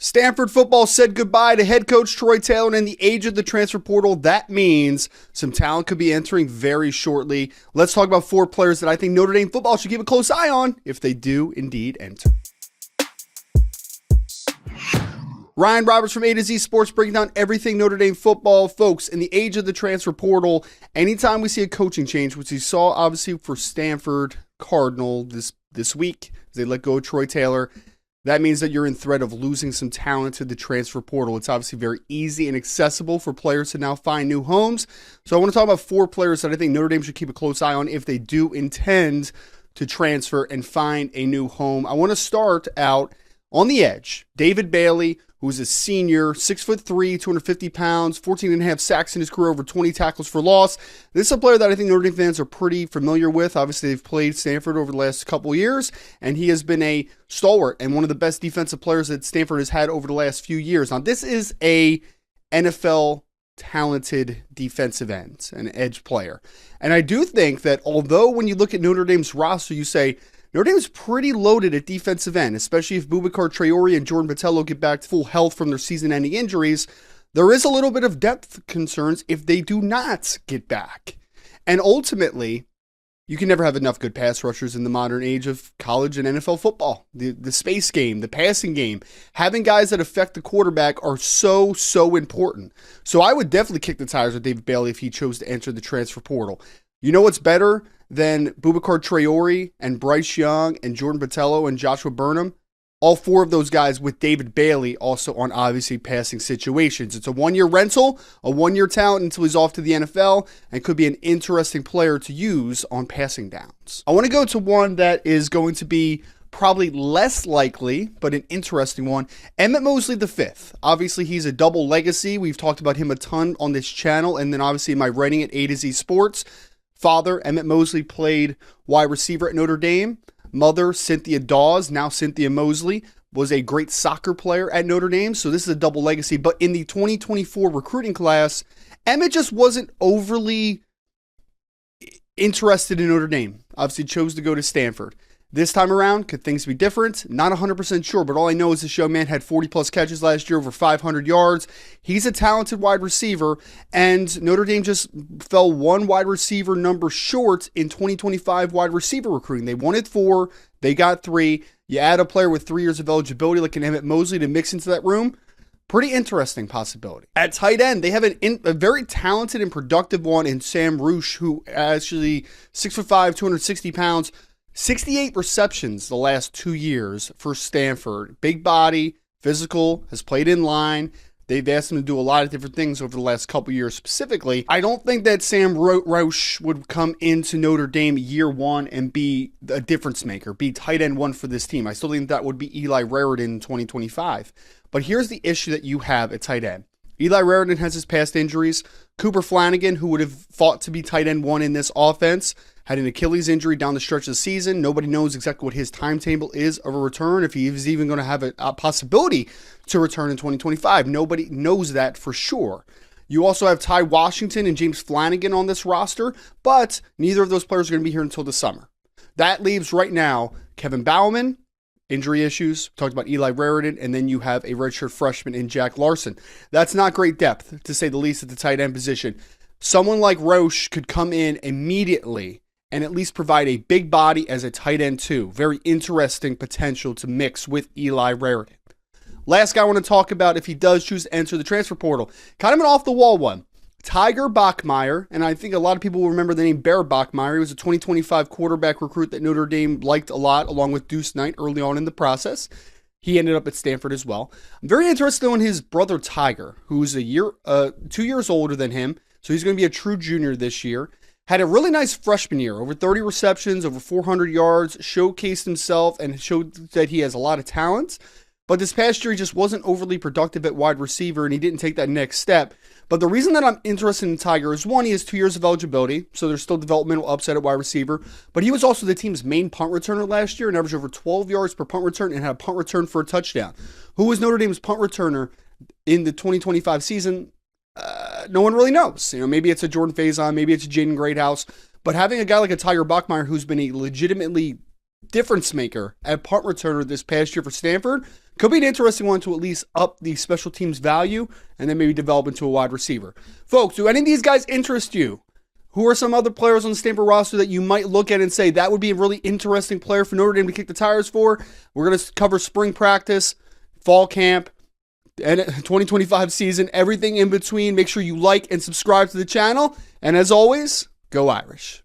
Stanford football said goodbye to head coach Troy Taylor, and in the age of the transfer portal, that means some talent could be entering very shortly. Let's talk about 4 players that I think Notre Dame football should keep a close eye on if they do indeed enter. Ryan Roberts from A to Z Sports breaking down everything Notre Dame football. Folks, in the age of the transfer portal, anytime we see a coaching change, which we saw obviously for Stanford Cardinal this week, as they let go of Troy Taylor, that means that you're in threat of losing some talent to the transfer portal. It's obviously very easy and accessible for players to now find new homes. So I want to talk about 4 players that I think Notre Dame should keep a close eye on if they do intend to transfer and find a new home. I want to start out on the edge. David Bailey, who's a senior, 6'3", 250 pounds, 14 and a half sacks in his career, over 20 tackles for loss. This is a player that I think Notre Dame fans are pretty familiar with. Obviously, they've played Stanford over the last couple of years, and he has been a stalwart and one of the best defensive players that Stanford has had over the last few years. Now, this is a NFL talented defensive end, an edge player. And I do think that although when you look at Notre Dame's roster, you say, Notre Dame is pretty loaded at defensive end, especially if Boubacar Traore and Jordan Botelho get back to full health from their season-ending injuries. There is a little bit of depth concerns if they do not get back. And ultimately, you can never have enough good pass rushers in the modern age of college and NFL football. The space game, the passing game, having guys that affect the quarterback are so important. So I would definitely kick the tires with David Bailey if he chose to enter the transfer portal. You know what's better than Boubacar Traore and Bryce Young and Jordan Botelho and Joshua Burnham? All 4 of those guys with David Bailey also on obviously passing situations. It's a 1-year rental, a 1-year talent until he's off to the NFL, and could be an interesting player to use on passing downs. I want to go to one that is going to be probably less likely, but an interesting one. Emmett Mosley V. Obviously, he's a double legacy. We've talked about him a ton on this channel, and then obviously in my writing at A to Z Sports. Father, Emmett Mosley, played wide receiver at Notre Dame. Mother, Cynthia Dawes, now Cynthia Mosley, was a great soccer player at Notre Dame. So this is a double legacy. But in the 2024 recruiting class, Emmett just wasn't overly interested in Notre Dame. Obviously chose to go to Stanford. This time around, could things be different? Not 100% sure, but all I know is this young man had 40-plus catches last year, over 500 yards. He's a talented wide receiver, and Notre Dame just fell 1 wide receiver number short in 2025 wide receiver recruiting. They wanted 4, they got 3. You add a player with 3 years of eligibility like an Emmett Mosley to mix into that room, pretty interesting possibility. At tight end, they have a very talented and productive one in Sam Roosh, who actually 6'5", 260 pounds, 68 receptions the last 2 years for Stanford. Big body, physical, has played in line. They've asked him to do a lot of different things over the last couple years specifically. I don't think that Sam Roosh would come into Notre Dame year 1 and be a difference maker, be tight end 1 for this team. I still think that would be Eli Raritan in 2025. But here's the issue that you have at tight end. Eli Raritan has his past injuries. Cooper Flanagan, who would have fought to be tight end 1 in this offense, had an Achilles injury down the stretch of the season. Nobody knows exactly what his timetable is of a return, if he is even going to have a possibility to return in 2025. Nobody knows that for sure. You also have Ty Washington and James Flanagan on this roster, but neither of those players are going to be here until the summer. That leaves right now Kevin Bauman, injury issues. We talked about Eli Raritan, and then you have a redshirt freshman in Jack Larson. That's not great depth, to say the least, at the tight end position. Someone like Roche could come in immediately and at least provide a big body as a tight end too. Very interesting potential to mix with Eli Raritan. Last guy I want to talk about if he does choose to enter the transfer portal. Kind of an off-the-wall one. Tiger Bachmeier, and I think a lot of people will remember the name Bear Bachmeier. He was a 2025 quarterback recruit that Notre Dame liked a lot, along with Deuce Knight early on in the process. He ended up at Stanford as well. I'm very interested in his brother Tiger, who's 2 years older than him, so he's going to be a true junior this year. Had a really nice freshman year, over 30 receptions, over 400 yards, showcased himself and showed that he has a lot of talent. But this past year, he just wasn't overly productive at wide receiver, and he didn't take that next step. But the reason that I'm interested in Tiger is, 1, he has 2 years of eligibility, so there's still developmental upside at wide receiver. But he was also the team's main punt returner last year and averaged over 12 yards per punt return and had a punt return for a touchdown. Who was Notre Dame's punt returner in the 2025 season? No one really knows. Maybe it's a Jordan Faison, maybe it's a Jaden Greathouse. But having a guy like a Tiger Bachmeier, who's been a legitimately difference maker at punt returner this past year for Stanford, Could be an interesting one to at least up the special teams value and then maybe develop into a wide receiver. Folks, do any of these guys interest you? Who are some other players on the Stanford roster that you might look at and say that would be a really interesting player for Notre Dame to kick the tires for? We're going to cover spring practice, fall camp, and 2025 season, everything in between. Make sure you like and subscribe to the channel. And as always, go Irish.